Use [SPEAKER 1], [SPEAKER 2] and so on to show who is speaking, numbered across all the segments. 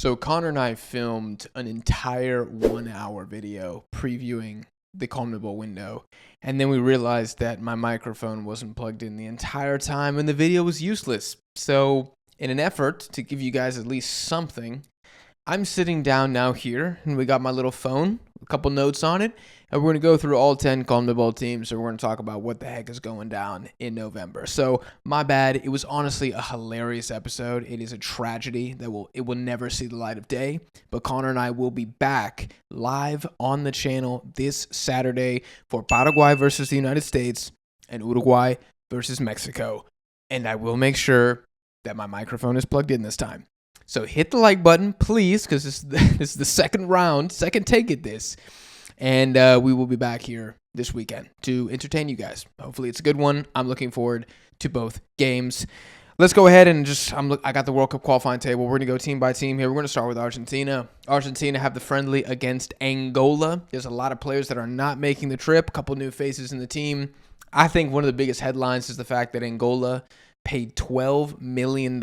[SPEAKER 1] So Connor and I filmed an entire 1 hour video previewing the CONMEBOL window, and then we realized that my microphone wasn't plugged in the entire time and the video was useless. So in an effort to give you guys at least something, I'm sitting down now here, and we got my little phone, a couple notes on it, and we're going to go through all 10 CONMEBOL teams, and we're going to talk about what the heck is going down in November. So, my bad. It was honestly a hilarious episode. It is a tragedy that it will never see the light of day, but Connor and I will be back live on the channel this Saturday for Paraguay versus the United States and Uruguay versus Mexico, and I will make sure that my microphone is plugged in this time. So hit the like button, please, because this is the second take at this. And we will be back here this weekend to entertain you guys. Hopefully it's a good one. I'm looking forward to both games. Let's go ahead and I got the World Cup qualifying table. We're going to go team by team here. We're going to start with Argentina. Argentina have the friendly against Angola. There's a lot of players that are not making the trip. A couple new faces in the team. I think one of the biggest headlines is the fact that Angola paid $12 million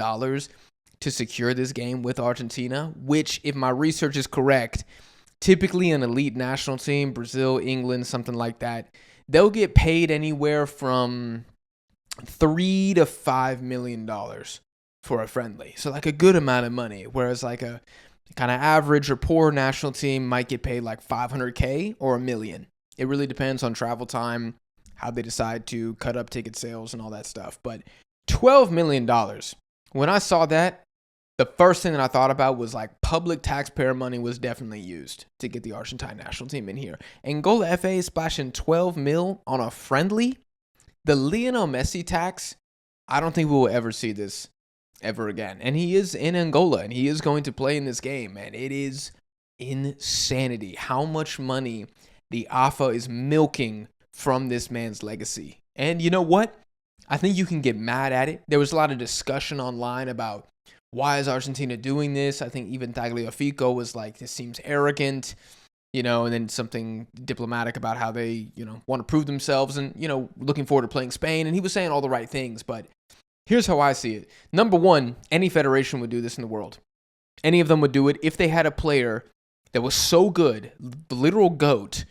[SPEAKER 1] to secure this game with Argentina, which, if my research is correct, typically an elite national team, Brazil, England, something like that, they'll get paid anywhere from $3 to $5 million for a friendly. So like a good amount of money, whereas like a kind of average or poor national team might get paid like $500K or $1 million. It really depends on travel time, how they decide to cut up ticket sales and all that stuff. But $12 million. When I saw that, the first thing that I thought about was like public taxpayer money was definitely used to get the Argentine national team in here. Angola FA is splashing 12 mil on a friendly. The Lionel Messi tax, I don't think we will ever see this ever again. And he is in Angola, and he is going to play in this game, and it is insanity how much money the AFA is milking from this man's legacy. And you know what? I think you can get mad at it. There was a lot of discussion online about why is Argentina doing this? I think even Tagliafico was like, this seems arrogant, and then something diplomatic about how they, want to prove themselves and, looking forward to playing Spain. And he was saying all the right things, but here's how I see it. Number one, any federation would do this in the world. Any of them would do it if they had a player that was so good, the literal GOAT,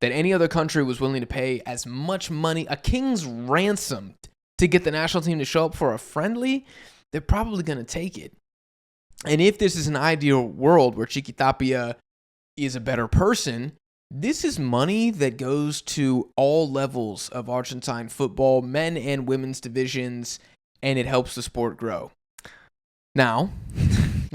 [SPEAKER 1] that any other country was willing to pay as much money, a king's ransom, to get the national team to show up for a friendly. They're probably going to take it. And if this is an ideal world where Chiquitapia is a better person, this is money that goes to all levels of Argentine football, men and women's divisions, and it helps the sport grow. Now,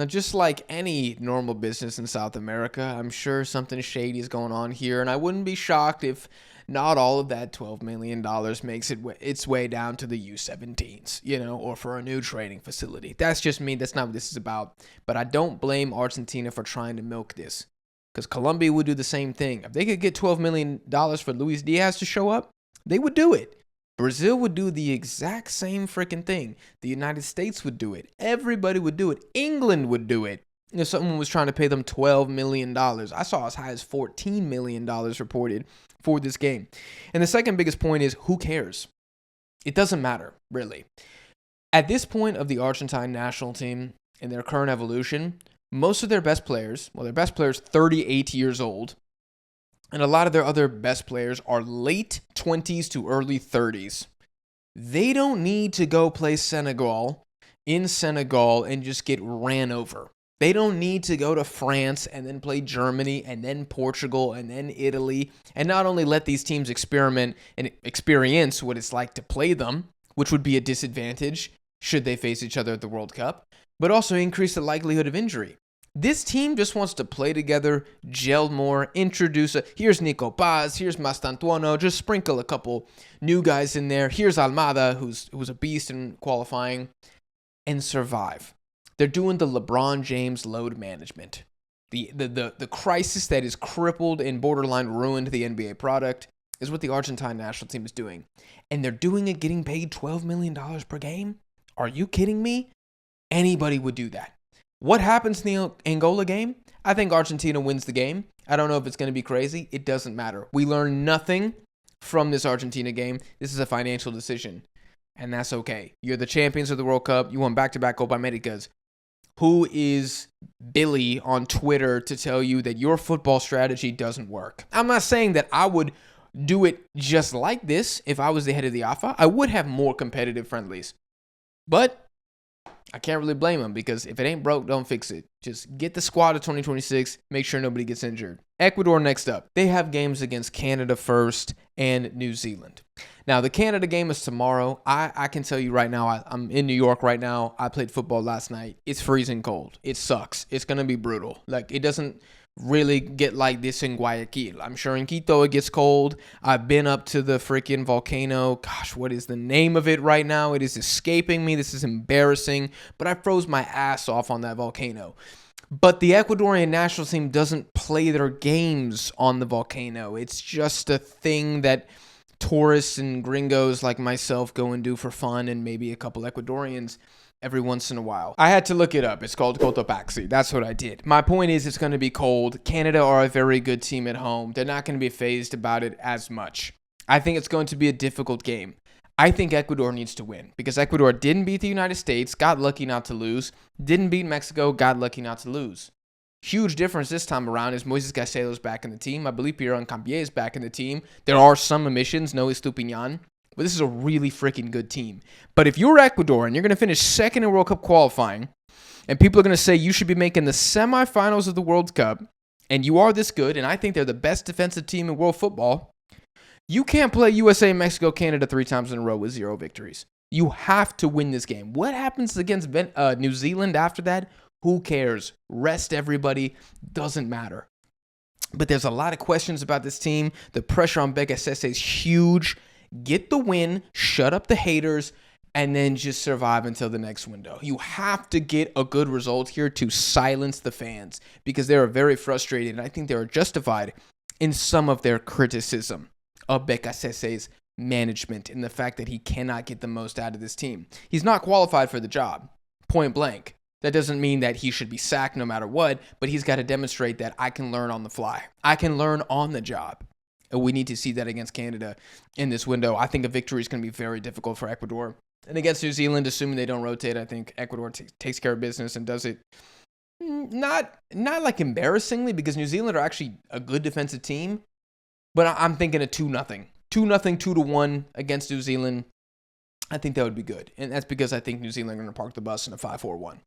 [SPEAKER 1] just like any normal business in South America, I'm sure something shady is going on here, and I wouldn't be shocked if not all of that $12 million makes its way down to the U17s, or for a new training facility. That's just me. That's not what this is about. But I don't blame Argentina for trying to milk this, because Colombia would do the same thing. If they could get $12 million for Luis Diaz to show up, they would do it. Brazil would do the exact same freaking thing. The United States would do it. Everybody would do it. England would do it. If someone was trying to pay them $12 million. I saw as high as $14 million reported for this game. And the second biggest point is, who cares? It doesn't matter, really. At this point of the Argentine national team in their current evolution, most of their best players, 38 years old, and a lot of their other best players are late 20s to early 30s. They don't need to go play Senegal in Senegal and just get ran over. They don't need to go to France and then play Germany and then Portugal and then Italy and not only let these teams experiment and experience what it's like to play them, which would be a disadvantage should they face each other at the World Cup, but also increase the likelihood of injury. This team just wants to play together, gel more, here's Nico Paz, here's Mastantuono, just sprinkle a couple new guys in there. Here's Almada, who's a beast in qualifying, and survive. They're doing the LeBron James load management. The crisis that is crippled and borderline ruined the NBA product is what the Argentine national team is doing. And they're doing it getting paid $12 million per game? Are you kidding me? Anybody would do that. What happens in the Angola game? I think Argentina wins the game. I don't know if it's going to be crazy. It doesn't matter. We learn nothing from this Argentina game. This is a financial decision. And that's okay. You're the champions of the World Cup. You won back-to-back Copa Americas. Who is Billy on Twitter to tell you that your football strategy doesn't work? I'm not saying that I would do it just like this if I was the head of the AFA. I would have more competitive friendlies. But I can't really blame him, because if it ain't broke, don't fix it. Just get the squad of 2026, make sure nobody gets injured. Ecuador next up. They have games against Canada first and New Zealand. Now, the Canada game is tomorrow. I can tell you right now, I'm in New York right now. I played football last night. It's freezing cold. It sucks. It's going to be brutal. Like, it doesn't really get like this in Guayaquil. I'm sure in Quito it gets cold. I've been up to the freaking volcano. Gosh, what is the name of it right now? It is escaping me. This is embarrassing. But I froze my ass off on that volcano. But the Ecuadorian national team doesn't play their games on the volcano. It's just a thing that tourists and gringos like myself go and do for fun, and maybe a couple Ecuadorians every once in a while. I had to look it up. It's called Cotopaxi. That's what I did. My point is, it's going to be cold. Canada are a very good team at home. They're not going to be fazed about it as much. I think it's going to be a difficult game. I think Ecuador needs to win, because Ecuador didn't beat the United States, got lucky not to lose. Didn't beat Mexico, got lucky not to lose. Huge difference this time around is Moises Caicedo's back in the team. I believe Pierre Cambier is back in the team. There are some omissions, no Estupiñán, but this is a really freaking good team. But if you're Ecuador and you're going to finish second in World Cup qualifying, and people are going to say you should be making the semifinals of the World Cup, and you are this good, and I think they're the best defensive team in world football, you can't play USA, Mexico, Canada 3 times in a row with 0 victories. You have to win this game. What happens against New Zealand after that? Who cares? Rest everybody. Doesn't matter. But there's a lot of questions about this team. The pressure on Becasese is huge. Get the win, shut up the haters, and then just survive until the next window. You have to get a good result here to silence the fans, because they are very frustrated, and I think they are justified in some of their criticism of Becasese's management and the fact that he cannot get the most out of this team. He's not qualified for the job, point blank. That doesn't mean that he should be sacked no matter what, but he's got to demonstrate that I can learn on the fly. I can learn on the job. And we need to see that against Canada in this window. I think a victory is going to be very difficult for Ecuador. And against New Zealand, assuming they don't rotate, I think Ecuador takes care of business and does it not like embarrassingly, because New Zealand are actually a good defensive team, but I'm thinking a 2-0. 2-0, 2-1 against New Zealand. I think that would be good. And that's because I think New Zealand are going to park the bus in a 5-4-1.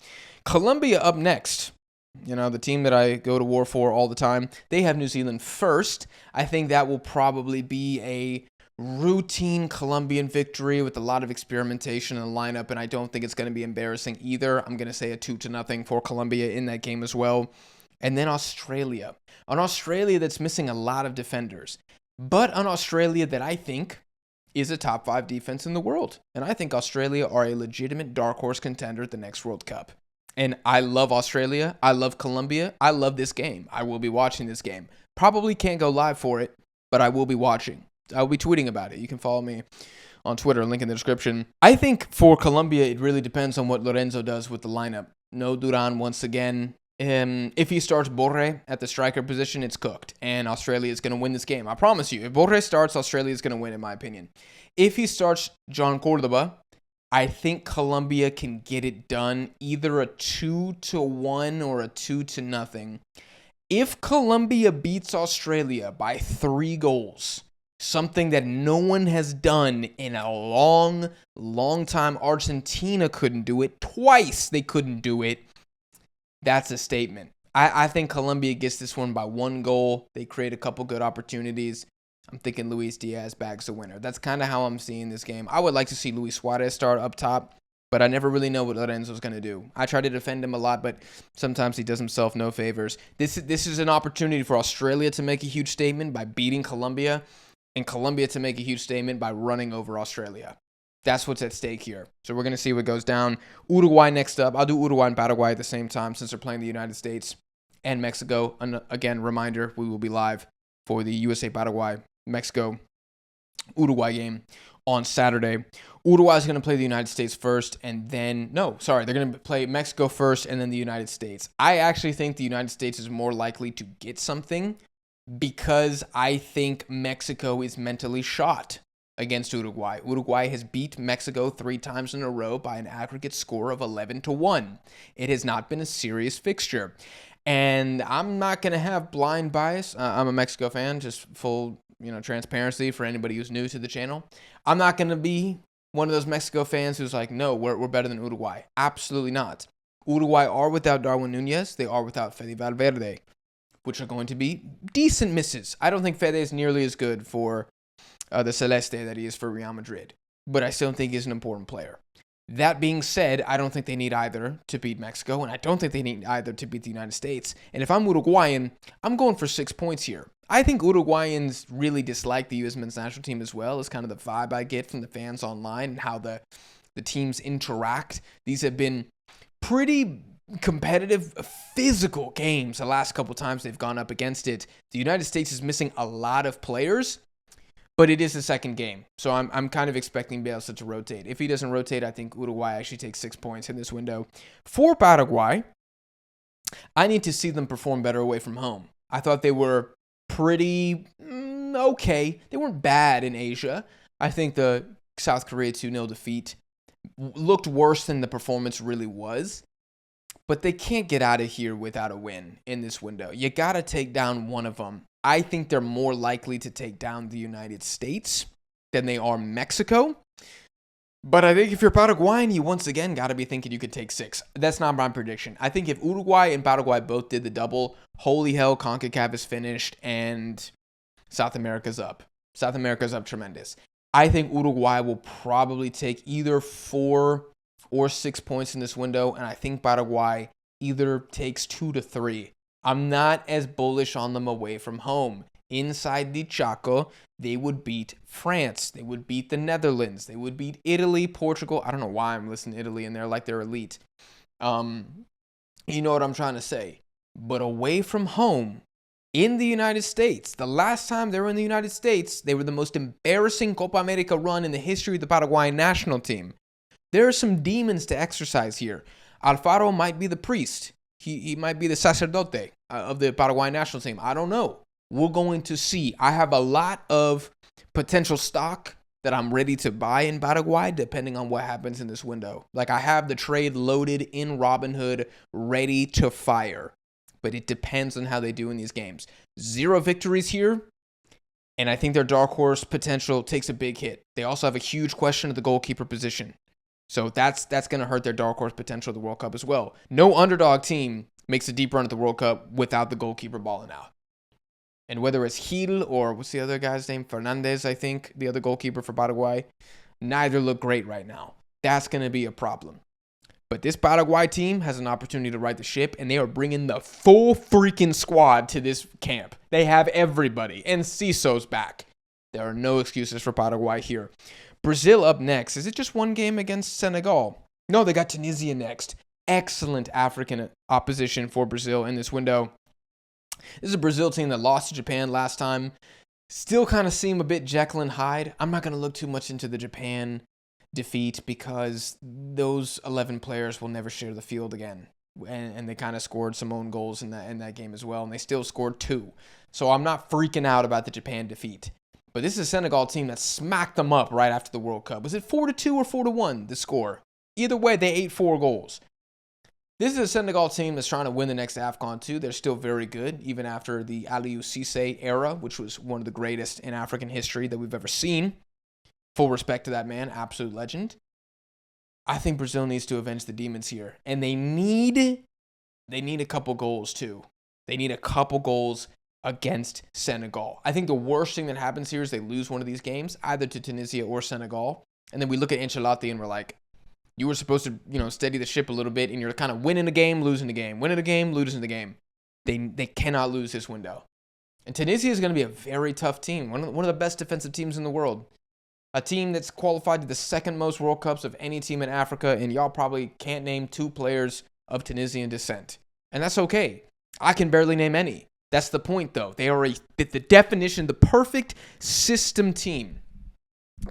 [SPEAKER 1] Colombia up next. You know, the team that I go to war for all the time. They have New Zealand first. I think that will probably be a routine Colombian victory with a lot of experimentation in the lineup, and I don't think it's going to be embarrassing either. I'm going to say a 2-0 for Colombia in that game as well. And then Australia. An Australia that's missing a lot of defenders, but an Australia that I think is a top 5 defense in the world. And I think Australia are a legitimate dark horse contender at the next World Cup. And I love Australia. I love Colombia. I love this game. I will be watching this game. Probably can't go live for it, but I will be watching. I'll be tweeting about it. You can follow me on Twitter, link in the description. I think for Colombia, it really depends on what Lorenzo does with the lineup. No Duran once again. If he starts Borre at the striker position, it's cooked. And Australia is going to win this game. I promise you. If Borre starts, Australia is going to win, in my opinion. If he starts John Cordoba, I think Colombia can get it done. Either a 2-1 or a 2-0. If Colombia beats Australia by 3 goals, something that no one has done in a long, long time. Argentina couldn't do it. Twice they couldn't do it. That's a statement. I think Colombia gets this one by 1 goal. They create a couple good opportunities. I'm thinking Luis Diaz bags the winner. That's kind of how I'm seeing this game. I would like to see Luis Suarez start up top, but I never really know what Lorenzo's going to do. I try to defend him a lot, but sometimes he does himself no favors. This is an opportunity for Australia to make a huge statement by beating Colombia, and Colombia to make a huge statement by running over Australia. That's what's at stake here. So we're going to see what goes down. Uruguay next up. I'll do Uruguay and Paraguay at the same time since they're playing the United States and Mexico. And again, reminder, we will be live for the USA, Paraguay, Mexico, Uruguay game on Saturday. Uruguay is going to play the United States first and then... they're going to play Mexico first and then the United States. I actually think the United States is more likely to get something because I think Mexico is mentally shot. against Uruguay. Uruguay has beat Mexico 3 times in a row by an aggregate score of 11-1. It has not been a serious fixture. And I'm not going to have blind bias. I'm a Mexico fan, just full, transparency for anybody who's new to the channel. I'm not going to be one of those Mexico fans who's like, no, we're better than Uruguay. Absolutely not. Uruguay are without Darwin Núñez. They are without Fede Valverde, which are going to be decent misses. I don't think Fede is nearly as good for the Celeste that he is for Real Madrid, but I still think he's an important player. That being said, I don't think they need either to beat Mexico, and I don't think they need either to beat the United States. And if I'm Uruguayan, I'm going for 6 points here. I think Uruguayans really dislike the U.S. men's national team as well. It's kind of the vibe I get from the fans online and how the teams interact. These have been pretty competitive, physical games the last couple times they've gone up against it. The United States is missing a lot of players, but it is the second game, so I'm kind of expecting Bielsa to rotate. If he doesn't rotate, I think Uruguay actually takes 6 points in this window. For Paraguay, I need to see them perform better away from home. I thought they were pretty okay. They weren't bad in Asia. I think the South Korea 2-0 defeat looked worse than the performance really was. But they can't get out of here without a win in this window. You got to take down one of them. I think they're more likely to take down the United States than they are Mexico. But I think if you're Paraguayan, you once again got to be thinking you could take 6. That's not my prediction. I think if Uruguay and Paraguay both did the double, holy hell, CONCACAF is finished and South America's up. South America's up tremendous. I think Uruguay will probably take either 4 or 6 points in this window, and I think Paraguay either takes 2 to 3. I'm not as bullish on them away from home. Inside the Chaco, they would beat France. They would beat the Netherlands. They would beat Italy, Portugal. I don't know why I'm listing Italy in there like they're elite. You know what I'm trying to say. But away from home, in the United States, the last time they were in the United States, they were the most embarrassing Copa America run in the history of the Paraguayan national team. There are some demons to exercise here. Alfaro might be the priest. He might be the sacerdote of the Paraguayan national team. I don't know. We're going to see. I have a lot of potential stock that I'm ready to buy in Paraguay depending on what happens in this window. Like I have the trade loaded in Robinhood ready to fire. But it depends on how they do in these games. 0 victories here. And I think their dark horse potential takes a big hit. They also have a huge question at the goalkeeper position. So that's going to hurt their dark horse potential of the World Cup as well. No underdog team makes a deep run at the World Cup without the goalkeeper balling out. And whether it's Gil or what's the other guy's name? Fernandez, I think, the other goalkeeper for Paraguay. Neither look great right now. That's going to be a problem. But this Paraguay team has an opportunity to right the ship, and they are bringing the full freaking squad to this camp. They have everybody, and Ciso's back. There are no excuses for Paraguay here. Brazil up next. Is it just one game against Senegal? No, they got Tunisia next. Excellent African opposition for Brazil in this window. This is a Brazil team that lost to Japan last time. Still kind of seem a bit Jekyll and Hyde. I'm not going to look too much into the Japan defeat because those 11 players will never share the field again. And they kind of scored some own goals in that game as well. And they still scored 2. So I'm not freaking out about the Japan defeat. But this is a Senegal team that smacked them up right after the World Cup. Was it 4-2 or 4-1, the score? Either way, they ate 4 goals. This is a Senegal team that's trying to win the next AFCON too. They're still very good, even after the Aliou Cissé era, which was one of the greatest in African history that we've ever seen. Full respect to that man, absolute legend. I think Brazil needs to avenge the demons here. And they need a couple goals too. They need a couple goals against Senegal. I think the worst thing that happens here is they lose one of these games, either to Tunisia or Senegal. And then we look at Ancelotti and we're like, you were supposed to, steady the ship a little bit, and you're kind of winning a game, losing the game, winning a game, losing the game. They cannot lose this window. And Tunisia is going to be a very tough team, one of the best defensive teams in the world. A team that's qualified to the second most World Cups of any team in Africa, and y'all probably can't name 2 players of Tunisian descent. And that's okay. I can barely name any. That's the point, though. They are the definition, the perfect system team.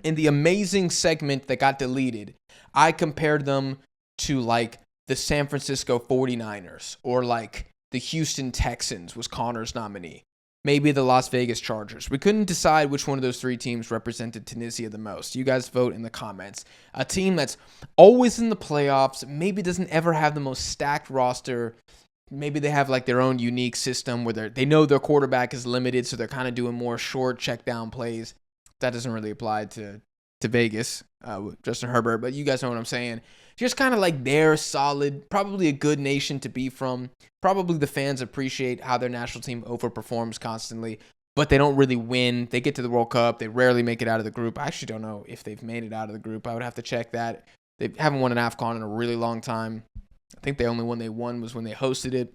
[SPEAKER 1] In the amazing segment that got deleted, I compared them to like the San Francisco 49ers or like the Houston Texans was Connor's nominee. maybe the Las Vegas Chargers. We couldn't decide which one of those 3 teams represented Tunisia the most. You guys vote in the comments. A team that's always in the playoffs, maybe doesn't ever have the most stacked roster. Maybe they have like their own unique system where they know their quarterback is limited, so they're kind of doing more short check down plays. That doesn't really apply to Vegas, Justin Herbert, but you guys know what I'm saying. Just kind of like they're solid, probably a good nation to be from. Probably the fans appreciate how their national team overperforms constantly, but they don't really win. They get to the World Cup. They rarely make it out of the group. I actually don't know if they've made it out of the group. I would have to check that. They haven't won an AFCON in a really long time. I think the only one they won was when they hosted it.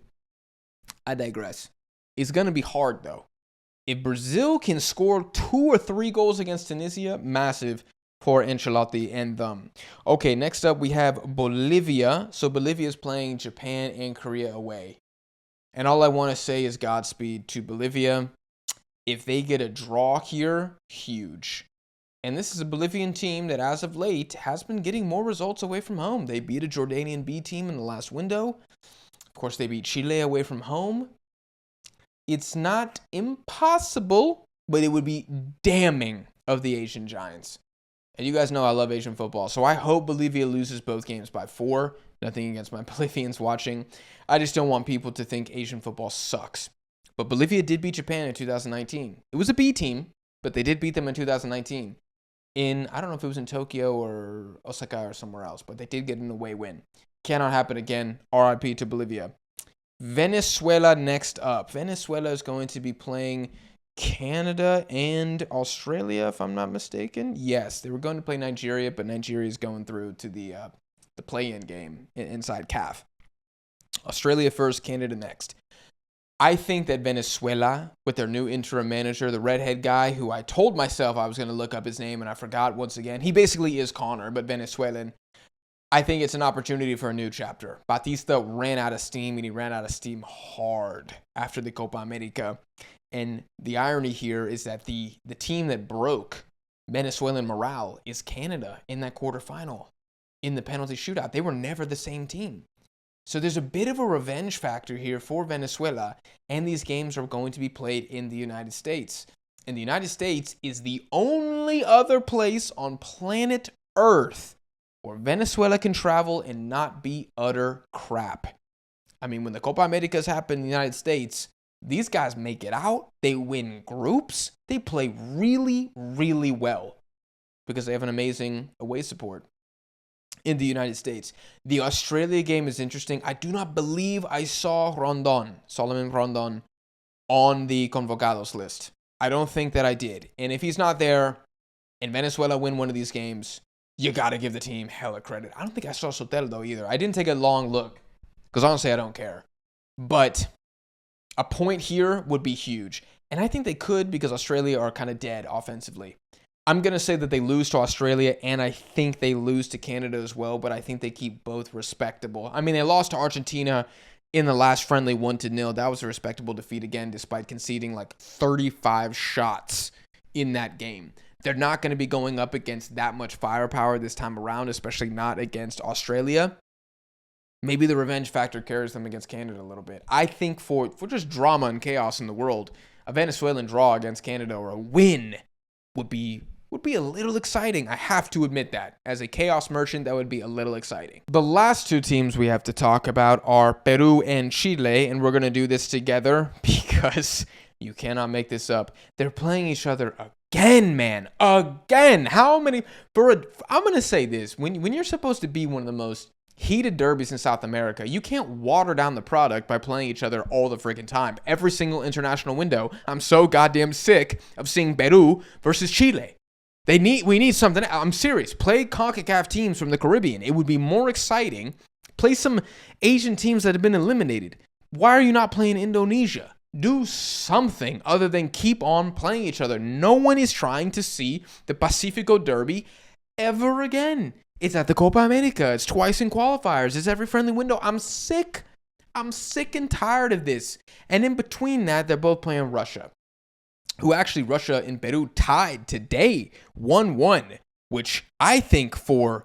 [SPEAKER 1] I digress. It's going to be hard, though. If Brazil can score 2 or 3 goals against Tunisia, massive for Ancelotti and them. Okay, next up we have Bolivia. So Bolivia is playing Japan and Korea away. And all I want to say is Godspeed to Bolivia. If they get a draw here, huge. And this is a Bolivian team that as of late has been getting more results away from home. They beat a Jordanian B team in the last window. Of course, they beat Chile away from home. It's not impossible, but it would be damning of the Asian Giants. And you guys know I love Asian football, so I hope Bolivia loses both games by 4. Nothing against my Bolivians watching. I just don't want people to think Asian football sucks. But Bolivia did beat Japan in 2019. It was a B team, but they did beat them in 2019. I don't know if it was in Tokyo or Osaka or somewhere else, but they did get an away win. Cannot happen again. RIP to Bolivia. Venezuela next up. Venezuela is going to be playing Canada and Australia, if I'm not mistaken. Yes, they were going to play Nigeria, but Nigeria is going through to the play-in game inside CAF. Australia first, Canada next. I think that Venezuela, with their new interim manager, the redhead guy, who I told myself I was going to look up his name and I forgot once again. He basically is Connor, but Venezuelan. I think it's an opportunity for a new chapter. Batista ran out of steam, and he ran out of steam hard after the Copa America. And the irony here is that the team that broke Venezuelan morale is Canada in that quarterfinal in the penalty shootout. They were never the same team. So there's a bit of a revenge factor here for Venezuela, and these games are going to be played in the United States. And the United States is the only other place on planet Earth where Venezuela can travel and not be utter crap. I mean, when the Copa Americas happen in the United States, these guys make it out. They win groups. They play really, really well because they have an amazing away support in the United States. The Australia game is interesting. I do not believe I saw Solomon Rondon, on the convocados list. I don't think that I did. And if he's not there and Venezuela win one of these games, you got to give the team hella credit. I don't think I saw Soteldo either. I didn't take a long look because honestly, I don't care. But a point here would be huge. And I think they could because Australia are kind of dead offensively. I'm going to say that they lose to Australia, and I think they lose to Canada as well, but I think they keep both respectable. I mean, they lost to Argentina in the last friendly 1-0. That was a respectable defeat again, despite conceding like 35 shots in that game. They're not going to be going up against that much firepower this time around, especially not against Australia. Maybe the revenge factor carries them against Canada a little bit. I think for just drama and chaos in the world, a Venezuelan draw against Canada or a win would be a little exciting. I have to admit that. As a chaos merchant, that would be a little exciting. The last 2 teams we have to talk about are Peru and Chile, and we're going to do this together because you cannot make this up. They're playing each other again, man. Again. How many? I'm going to say this. When you're supposed to be one of the most heated derbies in South America, you can't water down the product by playing each other all the freaking time. Every single international window. I'm so goddamn sick of seeing Peru versus Chile. We need something. I'm serious. Play CONCACAF teams from the Caribbean. It would be more exciting. Play some Asian teams that have been eliminated. Why are you not playing Indonesia? Do something other than keep on playing each other. No one is trying to see the Pacifico Derby ever again. It's at the Copa America. It's twice in qualifiers. It's every friendly window. I'm sick. I'm sick and tired of this. And in between that, they're both playing Russia. Russia and Peru tied today 1-1, which I think for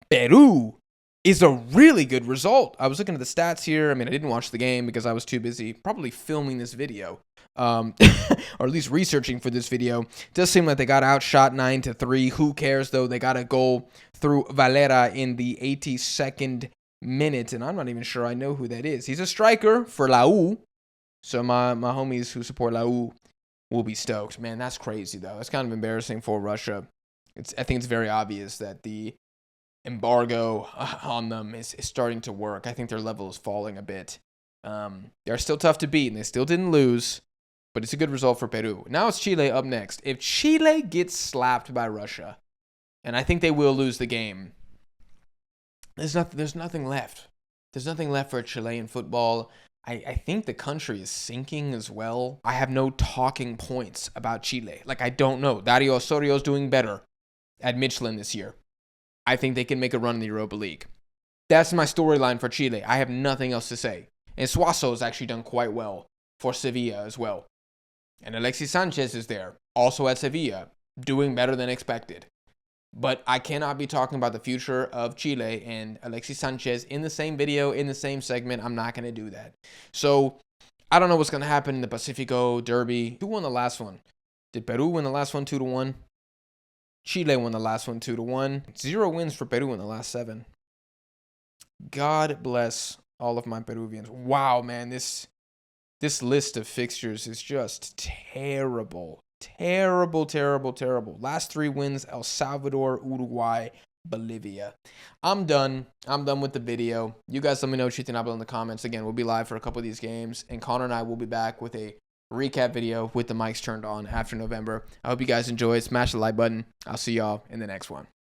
[SPEAKER 1] Peru is a really good result. I was looking at the stats here. I mean, I didn't watch the game because I was too busy probably filming this video, or at least researching for this video. It does seem like they got outshot 9-3. Who cares, though? They got a goal through Valera in the 82nd minute, and I'm not even sure I know who that is. He's a striker for La U, so my homies who support La U will be stoked. Man, that's crazy, though. That's kind of embarrassing for Russia. I think it's very obvious that the embargo on them is starting to work. I think their level is falling a bit. They're still tough to beat, and they still didn't lose, but it's a good result for Peru. Now it's Chile up next. If Chile gets slapped by Russia, and I think they will lose the game, there's nothing left. There's nothing left for Chilean football. I think the country is sinking as well. I have no talking points about Chile. Like, I don't know. Dario Osorio's doing better at Michelin this year. I think they can make a run in the Europa League. That's my storyline for Chile. I have nothing else to say. And Suazo has actually done quite well for Sevilla as well. And Alexis Sanchez is there, also at Sevilla, doing better than expected. But I cannot be talking about the future of Chile and Alexis Sanchez in the same video, in the same segment. I'm not going to do that. So I don't know what's going to happen in the Pacifico Derby. Who won the last one? Did Peru win the last one 2-1? Chile won the last one 2-1. 0 wins for Peru in the last 7. God bless all of my Peruvians. Wow, man, this list of fixtures is just terrible. Terrible, terrible, terrible. Last 3 wins, El Salvador, Uruguay, Bolivia. I'm done. I'm done with the video. You guys let me know what you think about in the comments. Again, we'll be live for a couple of these games, and Connor and I will be back with a recap video with the mics turned on after November. I hope you guys enjoy. Smash the like button. I'll see y'all in the next one.